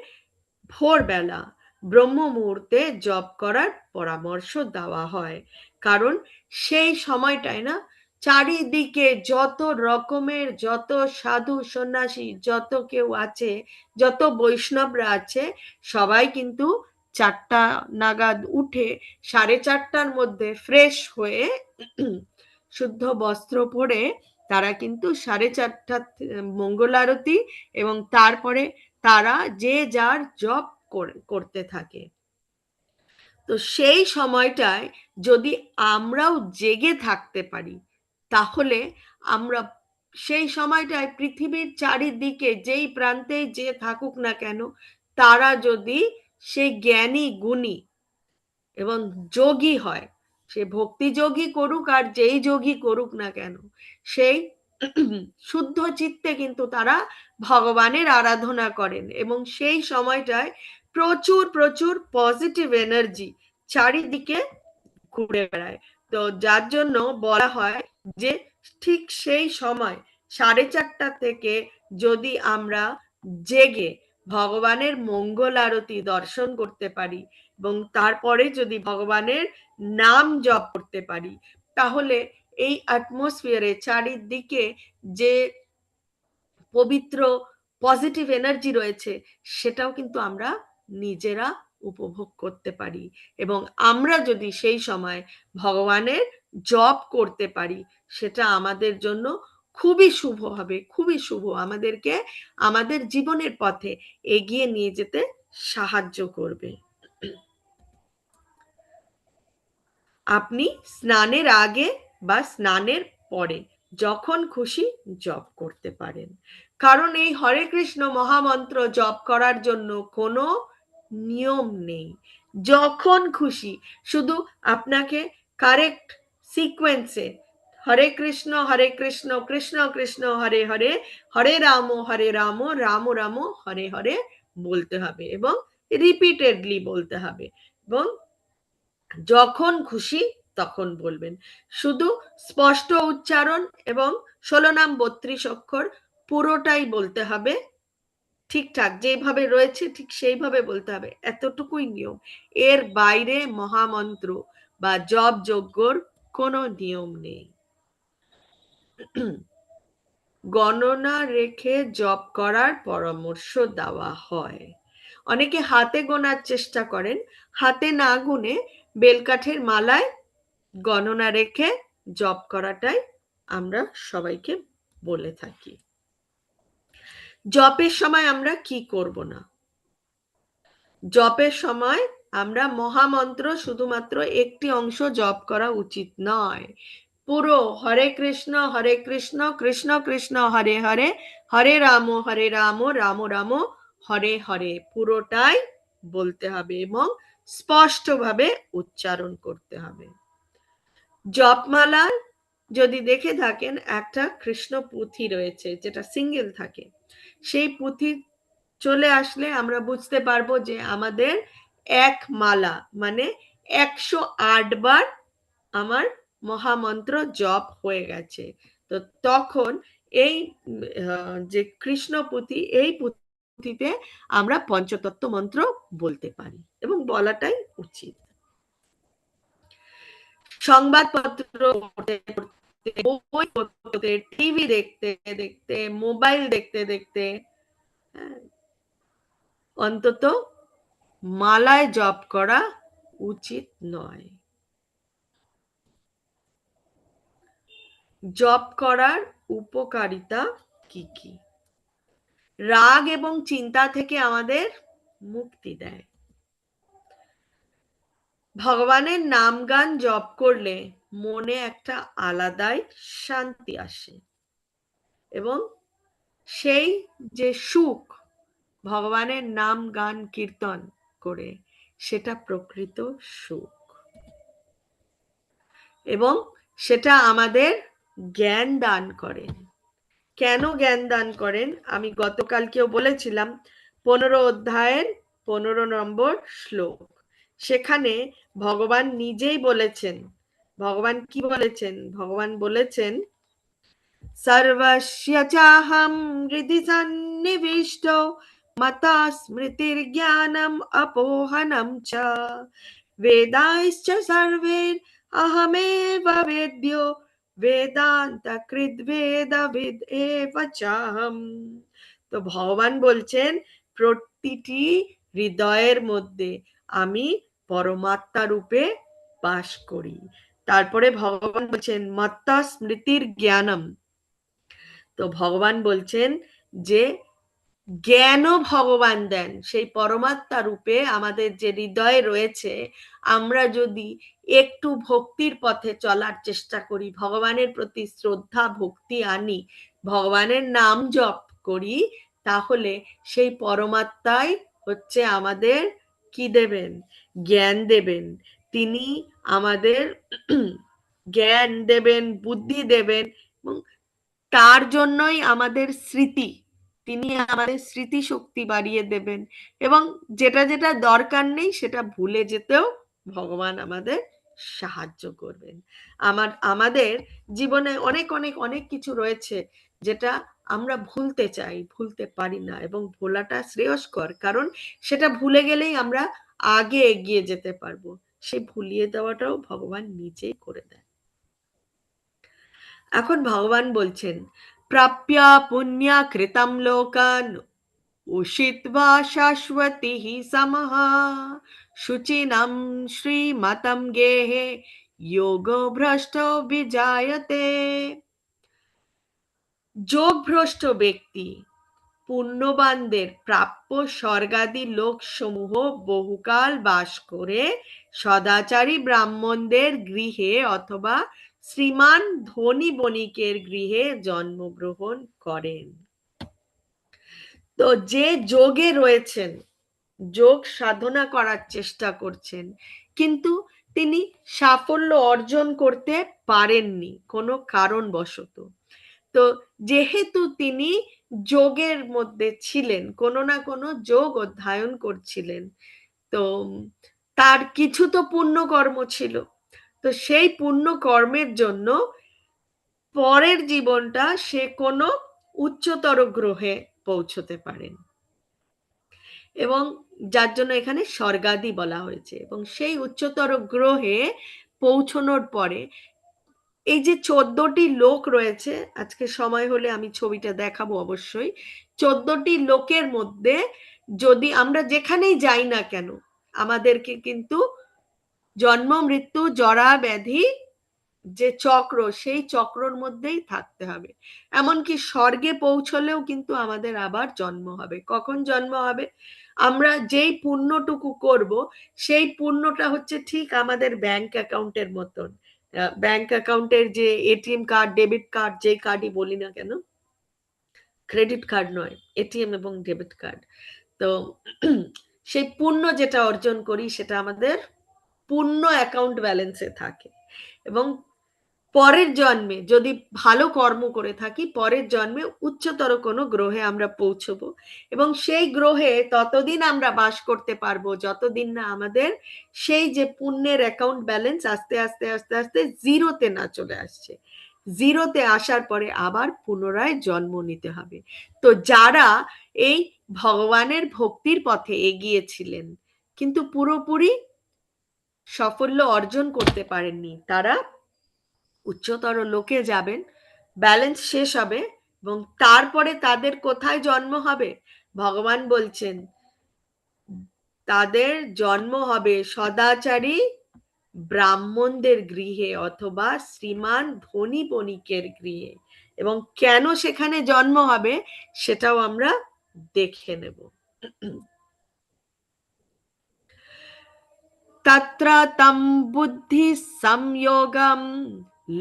ভোরবেলা ব্রহ্ম মুহূর্তে জপ করার পরামর্শ দেওয়া হয়, কারণ সেই সময়টায় না চারিদিকে যত রকমের, যত সাধু সন্ন্যাসী, যত কেউ আছে, যত বৈষ্ণবরা আছে, সবাই কিন্তু 4টা নাগাদ উঠে 4:30টার মধ্যে ফ্রেশ হয়ে শুদ্ধ বস্ত্র পরে তারা কিন্তু 4:30 মঙ্গল আরতি এবং তারপরে তারা যে যার জব করতে থাকে। তো সেই সময়টায় যদি আমরাও জেগে থাকতে পারি, তাহলে আমরা সেই সময়টায় পৃথিবীর চারিদিকে যেই প্রান্তে যে থাকুক না কেন, তারা যদি সেই জ্ঞানী গুণী এবং যোগী হয়, সে ভক্তি যোগী করুক আর যেই যোগী করুক না কেন, সেই শুদ্ধ চিত্তে কিন্তু তারা ভগবানের আরাধনা করেন, এবং সেই সময়টায় প্রচুর প্রচুর পজিটিভ এনার্জি চারিদিকে ঘুরে বেড়ায়। তো যার জন্য বলা হয় যে ঠিক সেই সময় 4:30 থেকে যদি আমরা জেগে ভগবানের মঙ্গল আরতি দর্শন করতে পারি এবং তারপরে যদি ভগবানের নাম জপ করতে পারি, তাহলে এই অ্যাটমসফিয়ারে চারিদিকে যে পবিত্র পজিটিভ এনার্জি রয়েছে, সেটাও কিন্তু আমরা নিজেরা উপভোগ করতে পারি। এবং আমরা যদি সেই সময় ভগবানের জপ করতে পারি, সেটা আমাদের জন্য খুবই শুভ হবে, খুবই শুভ, আমাদেরকে আমাদের জীবনের পথে এগিয়ে নিয়ে যেতে সাহায্য করবে। আপনি স্নানের আগে বা স্নানের পরে যখন খুশি জপ করতে পারেন, কারণ এই হরে কৃষ্ণ মহামন্ত্র জপ করার জন্য কোনো নিয়ম নেই। যখন খুশি, শুধু আপনাকে কারেক্ট সিকোয়েন্সে হরে কৃষ্ণ কৃষ্ণ কৃষ্ণ হরে হরে, হরে রাম রাম রাম হরে হরে বলতে হবে, এবং রিপিটেডলি বলতে হবে, এবং যখন খুশি তখন বলবেন। শুধু স্পষ্ট উচ্চারণ এবং 16 নাম 32 অক্ষর পুরোটাই বলতে হবে ঠিকঠাক, যেভাবে রয়েছে ঠিক সেইভাবে বলতে হবে, এতটুকুই নিয়ম। এর বাইরে মহামন্ত্র বা জপ যজ্ঞর কোনো নিয়ম নেই। গণনা রেখে জপ করার পরামর্শ দেওয়া হয়। অনেকে হাতে গোনার চেষ্টা করেন, হাতে না গুনে বেলকাঠের মালায় গণনা রেখে জপ করাটাই আমরা সবাইকে বলে থাকি। জপের সময় আমরা কি করব না? জপের সময় আমরা মহামন্ত্র শুধুমাত্র একটি অংশ জপ করা উচিত নয়। পুরো হরে কৃষ্ণ কৃষ্ণ কৃষ্ণ হরে হরে, হরে রাম রাম রাম হরে হরে পুরোটাই বলতে হবে এবং স্পষ্টভাবে উচ্চারণ করতে হবে। জপমালার যদি দেখে থাকেন, একটা কৃষ্ণ পুঁথি রয়েছে যেটা সিঙ্গেল থাকে, সেই পুঁথি চলে আসলে আমরা বুঝতে পারবো যে আমাদের এক মালা মানে 108 বার আমার মহামন্ত্র জপ হয়ে গেছে। তো তখন এই যে কৃষ্ণ পুঁথি, এই পুঁথিতে আমরা পঞ্চতত্ত্ব মন্ত্র বলতে পারি এবং বলাটাই উচিত। সংবাদপত্র পড়তে পড়তে, বই পড়তে, টিভি দেখতে দেখতে, মোবাইল দেখতে দেখতে, অন্তত মালায় জপ করা উচিত নয়। জপ করার উপকারিতা কি কি? রাগ এবং চিন্তা থেকে আমাদের মুক্তি দেয়। ভগবানের নাম গান জপ করলে মনে একটা আলাদাই শান্তি আসে, এবং সেই যে সুখ ভগবানের নাম গান কীর্তন করে, সেটা প্রকৃত সুখ, এবং সেটা আমাদের জ্ঞান দান করেন। কেন জ্ঞান দান করেন আমি গতকালকেও বলেছিলাম। 15 অধ্যায়ের 15 নম্বর শ্লোক, সেখানে ভগবান নিজেই বলেছেন। ভগবান কি বলেছেন? ভগবান বলেছেন, সর্বস্য চাহম হৃদি সন্নিবিষ্ট মতা স্মৃতির জ্ঞানম অপোহনম চ বেদাশ্চ সর্বের অহমেব বেদ্য বেদান্ত কৃদ্বেদবিদ এব চাহম। তো ভগবান বলছেন, প্রতিটি হৃদয়ের মধ্যে আমি পরমাত্মা রূপে বাস করি। তারপরে ভগবান বলছেন মত্তা স্মৃতির জ্ঞানম। তো ভগবান বলছেন যে জ্ঞানও ভগবান দেন, সেই পরমাত্মা রূপে আমাদের যে হৃদয়ে রয়েছে। আমরা যদি একটু ভক্তির পথে চলার চেষ্টা করি, ভগবানের প্রতি শ্রদ্ধা ভক্তি আনি, ভগবানের নাম জপ করি, তাহলে সেই পরমাত্মাই হচ্ছে আমাদের কি দেবেন? জ্ঞান দেবেন। তিনি আমাদের জ্ঞান দেবেন, বুদ্ধি দেবেন, এবং তার জন্যই আমাদের স্মৃতি, তিনি আমাদের স্মৃতি শক্তি বাড়িয়ে দেবেন, এবং যেটা যেটা দরকার নেই সেটা ভুলে যেতেও ভগবান আমাদের সাহায্য করবেন। আমাদের জীবনে অনেক অনেক অনেক কিছু রয়েছে যেটা আমরা ভুলতে চাই, ভুলতে পারি না, এবং ভোলাটা শ্রেয়স্কর, কারণ সেটা ভুলে গেলেই আমরা আগে এগিয়ে যেতে পারবো। সেই ভুলিয়ে দেওয়াটাও ভগবান নিজেই করে দেন। এখন ভগবান বলছেন, প্রাপ্যা পুণ্যা কৃতম লোকান উষিত্বা শাশ্বতী সমহ শুচিনম শ্রীমতম গেহে যোগ ভ্রষ্ট বিজায়তে। যোগভ্রষ্ট ব্যক্তি পুণ্যবানদের প্রাপ্য স্বর্গাদি লোকসমূহ বহুকাল বাস করে সদাচারী ব্রাহ্মণদের গৃহে অথবা শ্রীমান ধনী বণিকের গৃহে জন্মগ্রহণ করেন। তো যে যোগে রয়েছেন, যোগ সাধনা করার চেষ্টা করছেন, কিন্তু তিনি সাফল্য অর্জন করতে পারেননি কোনো কারণবশত, তো যেহেতু তিনি যোগের মধ্যে ছিলেন, কোনো না কোনো যোগ অধ্যয়ন করছিলেন, তো তার কিছু তো পুণ্য কর্ম ছিল, তো সেই পুণ্য কর্মের জন্য পরের জীবনটা সে কোনো উচ্চতর গ্রহে পৌঁছতে পারেন, এবং যার জন্য এখানে স্বর্গাদি বলা হয়েছে। এবং সেই উচ্চতর গ্রহে পৌঁছানোর পরে এই যে 14টি লোক রয়েছে, আজকে সময় হলে আমি ছবিটা দেখাবো অবশ্যই। 14টি লোকের মধ্যে যদি আমরা যেখানেই যাই না কেন, আমাদেরকে কিন্তু জন্ম মৃত্যু জরা ব্যাধি যে চক্র, সেই চক্রর মধ্যেই থাকতে হবে। এমনকি স্বর্গে পৌঁছলেও কিন্তু আমাদের আবার জন্ম হবে। কখন জন্ম হবে? আমরা যেই পুণ্যটুকু করব, সেই পুণ্যটা হচ্ছে ঠিক আমাদের ব্যাংক অ্যাকাউন্টের মতন। ব্যাংক অ্যাকাউন্টের যে এটিএম কার্ড, ডেবিট কার্ড, যেই কার্ডই বলি না কেন, ক্রেডিট কার্ড নয়, এটিএম এবং ডেবিট কার্ড। তো সেই পুণ্য যেটা অর্জন করি সেটা আমাদের পুণ্য অ্যাকাউন্ট ব্যালেন্সে থাকে, এবং পরের জন্মে যদি ভালো কর্ম করে থাকি, পরের জন্মে উচ্চতর কোনো গ্রহে আমরা পৌঁছবো, এবং সেই গ্রহে ততদিন আমরা বাস করতে পারবো যতদিন না আমাদের সেই যে পুণ্যের অ্যাকাউন্ট ব্যালেন্স আস্তে আস্তে আস্তে আস্তে জিরোতে না চলে আসছে। জিরোতে আসার পরে আবার পুনরায় জন্ম নিতে হবে। তো যারা এই ভগবানের ভক্তির পথে এগিয়েছিলেন কিন্তু পুরোপুরি সাফল্য অর্জন করতে পারেননি, তারা উচ্চতর লোকে যাবেন, ব্যালেন্স শেষ হবে, এবং তারপরে তাদের কোথায় জন্ম হবে? ভগবান বলছেন তাদের জন্ম হবে সদাচারী ব্রাহ্মণদের গৃহে অথবা শ্রীমান ধনী বণিকের গৃহে। এবং কেন সেখানে জন্ম হবে সেটাও আমরা দেখে নেব। তত্র তম বুদ্ধি সংযোগম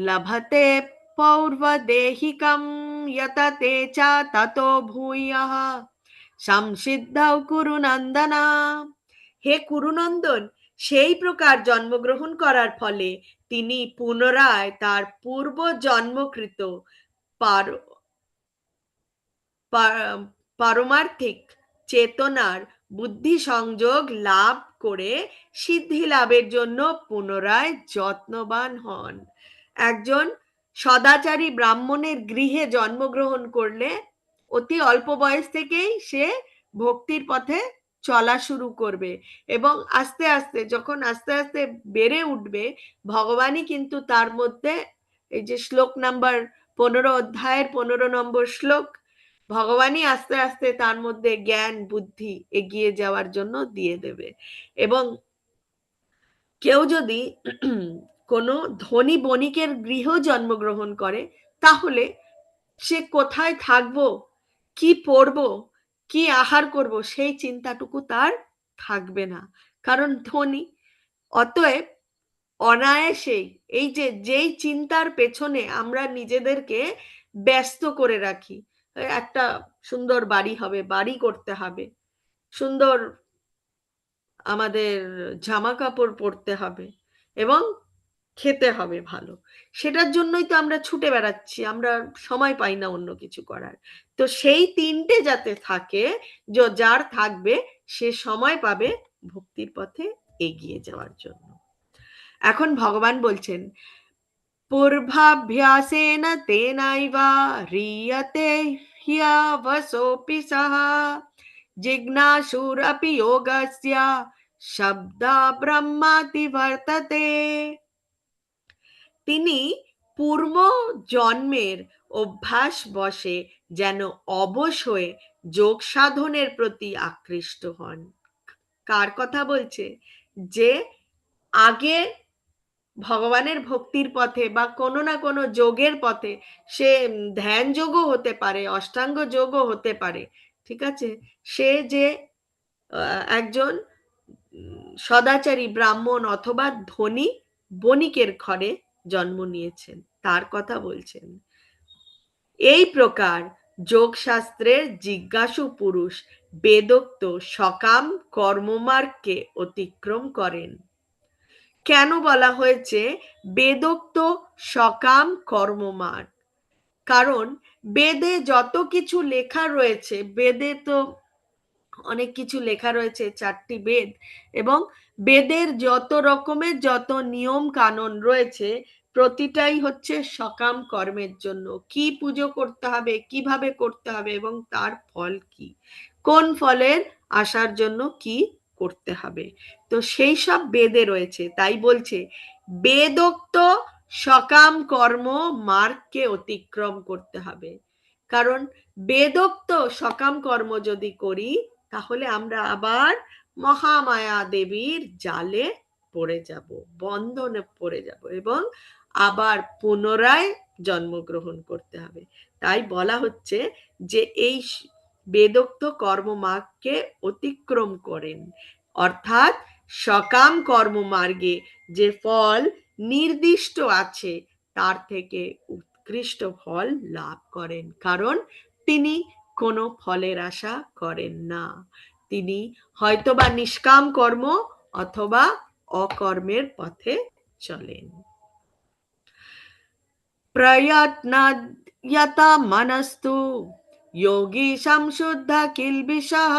লভতে পৌর্বদেহিকম यतते च ततो ভূয়ঃ সংসিদ্ধৌ কুরুনন্দনা। হে কুরুনন্দন, সেই প্রকার জন্মগ্রহণ করার ফলে তিনি পুনরায় তার পূর্ব জন্মকৃত পারমার্থিক চেতনার বুদ্ধি সংযোগ লাভ করে সিদ্ধি লাভের জন্য পুনরায় যত্নবান হন। একজন সদাচারী ব্রাহ্মণের গৃহে জন্মগ্রহণ করলে অতি অল্প বয়স থেকেই সে ভক্তির পথে চলা শুরু করবে, এবং আস্তে আস্তে যখন আস্তে আস্তে বেড়ে উঠবে, ভগবানই কিন্তু তার মধ্যে, এই যে শ্লোক নাম্বার 15 অধ্যায়ের 15 নম্বর শ্লোক, ভগবানই আস্তে আস্তে তার মধ্যে জ্ঞান বুদ্ধি এগিয়ে যাওয়ার জন্য দিয়ে দেবে। এবং কেউ যদি কোনো ধনী বণিকের গৃহ জন্মগ্রহণ করে, তাহলে সে কোথায় থাকবো, কি পড়বো, কি আহার করব সেই চিন্তাটুকু তার থাকবে না, কারণ ধনী। অতএব অনায়াসেই এই যে যেই চিন্তার পেছনে আমরা নিজেদেরকে ব্যস্ত করে রাখি, একটা সুন্দর বাড়ি হবে, বাড়ি করতে হবে, সুন্দর আমাদের জামা কাপড় পরতে হবে, এবং খেতে হবে ভালো, সেটার জন্যই তো আমরা ছুটে বেড়াচ্ছি, আমরা সময় পাই না অন্য কিছু করার। তো সেই তিনটে যাতে থাকে, যার থাকবে, সে সময় পাবে ভক্তির পথে এগিয়ে যাওয়ার জন্য। এখন ভগবান বলছেন, পূর্বাভ্যাসেন তেনৈব হ্রিয়তে হ্যবসোऽপি সঃ জিজ্ঞাসুরপি যোগস্য শব্দা ব্রহ্মাতি বর্ততে। তিনি পূর্ব জন্মের অভ্যাস বশে যেন অবশ হয়ে যোগ সাধনের প্রতি আকৃষ্ট হন। কার কথা বলছে? যে আগে ভগবানের ভক্তির পথে বা কোনো না কোনো যোগের পথে, সে ধ্যান যোগও হতে পারে, অষ্টাঙ্গ যোগও হতে পারে, ঠিক আছে, সে যে একজন সদাচারী ব্রাহ্মণ অথবা ধনী বণিকের ঘরে জন্ম নিয়েছেন, তার কথা বলছেন। এই প্রকার যোগশাস্ত্রের জিজ্ঞাসু পুরুষ বেদোক্ত সকাম কর্মমার্গকে অতিক্রম করেন। কেন বলা হয়েছে বেদোক্ত সকাম কর্মমার্গ? কারণ বেদে যত কিছু লেখা রয়েছে, বেদে তো অনেক কিছু লেখা রয়েছে, 4টি বেদ, এবং বেদের যত রকমের যত নিয়ম কানুন রয়েছে, প্রতিটাই হচ্ছে সকাম কর্মের জন্য। কি পুজো করতে হবে, কিভাবে করতে হবে, এবং তার ফল কি, কোন ফলের আসার জন্য কি করতে হবে, তো সেই সব বেদে রয়েছে। তাই বলছে বেদোক্ত সকাম কর্ম মার্গকে অতিক্রম করতে হবে। কারণ বেদোক্ত সকাম কর্ম যদি করি, তাহলে আমরা আবার মহামায়া দেবীর জালে পড়ে যাব, বন্ধনে পড়ে যাব, এবং আবার পুনরায় জন্মগ্রহণ করতে হবে। তাই বলা হচ্ছে যে এই বেদোক্ত কর্মমার্গকে অতিক্রম করেন, অর্থাৎ সকাম কর্মমার্গে যে ফল নির্দিষ্ট আছে তার থেকে উৎকৃষ্ট ফল লাভ করেন, কারণ তিনি কোনো ফলের আশা করেন না। তিনি হয়তোবা নিষ্কাম কর্ম অথবা অকর্মের পথে চলেন। প্রয়ত্নযত মনস্তু যোগী সংশুদ্ধ কিলবিষঃ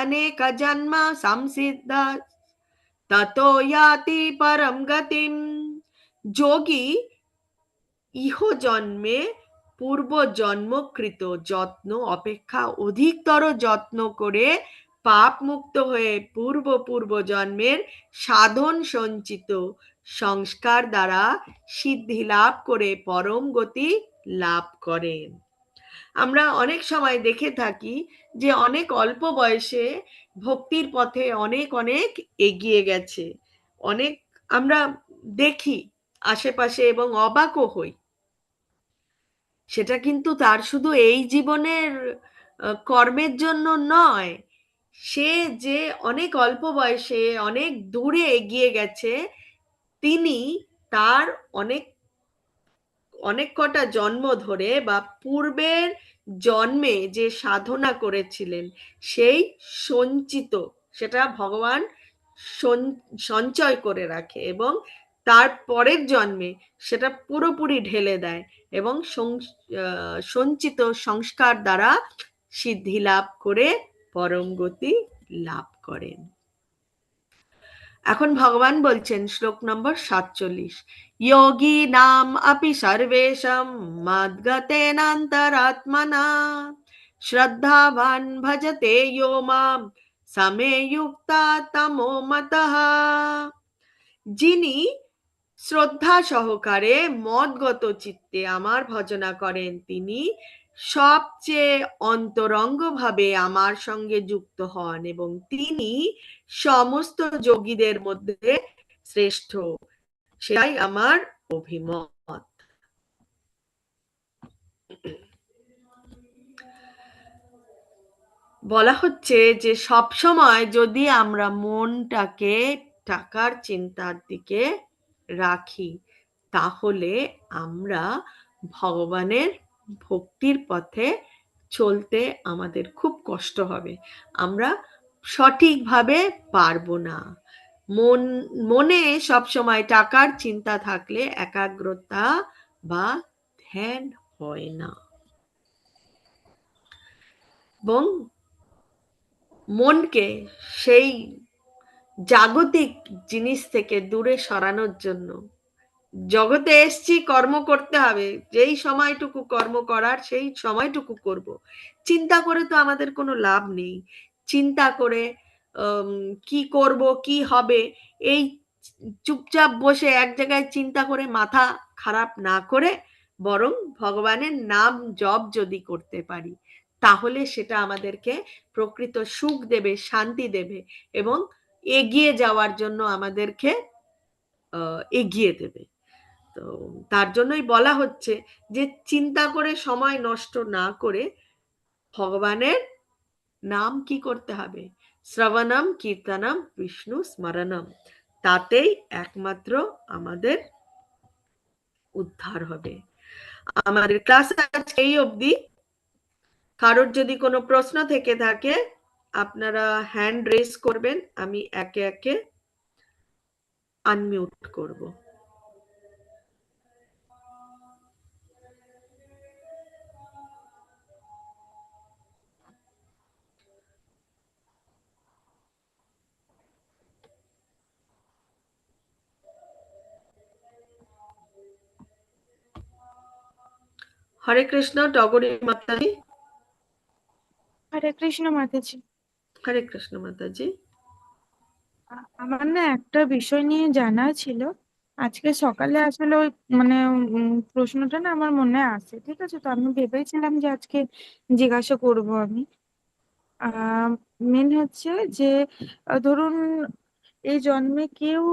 অনেক জন্ম সংসিদ্ধ ততো याति परम गतिम। যোগী ইহ জন্মে পূর্ব জন্মকৃত যত্ন অপেক্ষা অধিকতর যত্ন করে পাপ মুক্ত হয়ে পূর্ব পূর্ব জন্মের সাধন সঞ্চিত সংস্কার দ্বারা সিদ্ধি লাভ করে পরম গতি লাভ করেন। আমরা অনেক সময় দেখে থাকি যে অনেক অল্প বয়সে ভক্তির পথে অনেক অনেক এগিয়ে গেছে, অনেক আমরা দেখি আশেপাশে এবং অবাকও হই। সেটা কিন্তু তার শুধু এই জীবনের কর্মের জন্য নয়, সে যে অনেক অল্প বয়সে অনেক দূরে এগিয়ে গেছে, তিনি তার অনেক অনেক কটা জন্ম ধরে বা পূর্বের জন্মে যে সাধনা করেছিলেন সেই সঞ্চিত, সেটা ভগবান সঞ্চয় করে রাখে এবং তার পরের জন্মে সেটা পুরোপুরি ঢেলে দেয়, এবং সঞ্চিত সংস্কার দ্বারা সিদ্ধি লাভ করে পরম গতি লাভ করেন। এখন ভগবান বলছেন শ্লোক নম্বর 47, যোগী নাম আপি সর্বেশম মদ্গতেনান্তরাত্মনা শ্রদ্ধাবান ভজতে ইয়ো মাম সমে যুক্তা তমো মতঃ। যিনি শ্রদ্ধা সহকারে মদগত চিত্তে আমার ভজনা করেন, তিনি সবচেয়ে অন্তরঙ্গভাবে আমার সঙ্গে যুক্ত হন, এবং তিনি সমস্ত যোগীদের মধ্যে শ্রেষ্ঠ, সেটাই আমার অভিমত। বলা হচ্ছে যে সবসময় যদি আমরা মনটাকে টাকার চিন্তার দিকে রাখি, তাহলে আমরা ভগবানের ভক্তির পথে চলতে আমাদের খুব কষ্ট হবে, আমরা সঠিকভাবে পারবো না। মন মনে সবসময় টাকার চিন্তা থাকলে একাগ্রতা বা ধ্যান হয় না, এবং মনকে সেই জাগতিক জিনিস থেকে দূরে সরানোর জন্য, জগতে এসছি কর্ম করতে হবে, যেই সময়টুকু কর্ম করার সেই সময়টুকু করব, চিন্তা করে তো আমাদের কোনো লাভ নেই। চিন্তা করে কি করব কি হবে, এই চুপচাপ বসে এক জায়গায় চিন্তা করে মাথা খারাপ না করে বরং ভগবানের নাম জপ যদি করতে পারি, তাহলে সেটা আমাদেরকে প্রকৃত সুখ দেবে, শান্তি দেবে, এবং এগিয়ে যাওয়ার জন্য আমাদেরকে এগিয়ে দেবে। তো তার জন্যই বলা হচ্ছে যে চিন্তা করে সময় নষ্ট না করে ভগবানের নাম কি করতে হবে, শ্রবণম কীর্তনম বিষ্ণু স্মরণম, তাতেই একমাত্র আমাদের উদ্ধার হবে। আমাদের ক্লাস আজকে এই অবধি। কারোর যদি কোনো প্রশ্ন থেকে থাকে আপনারা হ্যান্ড রেজ করবেন, আমি একে একে আনমিউট করব। হরে কৃষ্ণ, ডগরি মাতাজি। হরে কৃষ্ণ মাতাজি। হরে কৃষ্ণ মাতাজি। আমার না একটা বিষয় নিয়ে জানা ছিল। আজকে সকালে আসলে ওই মানে প্রশ্নটা না আমার মনে আসে, ঠিক আছে, তো আমি ভেবেছিলাম যে আজকে জিজ্ঞাসা করব আমি। মেন হচ্ছে যে ধরুন এই জন্মে কেউ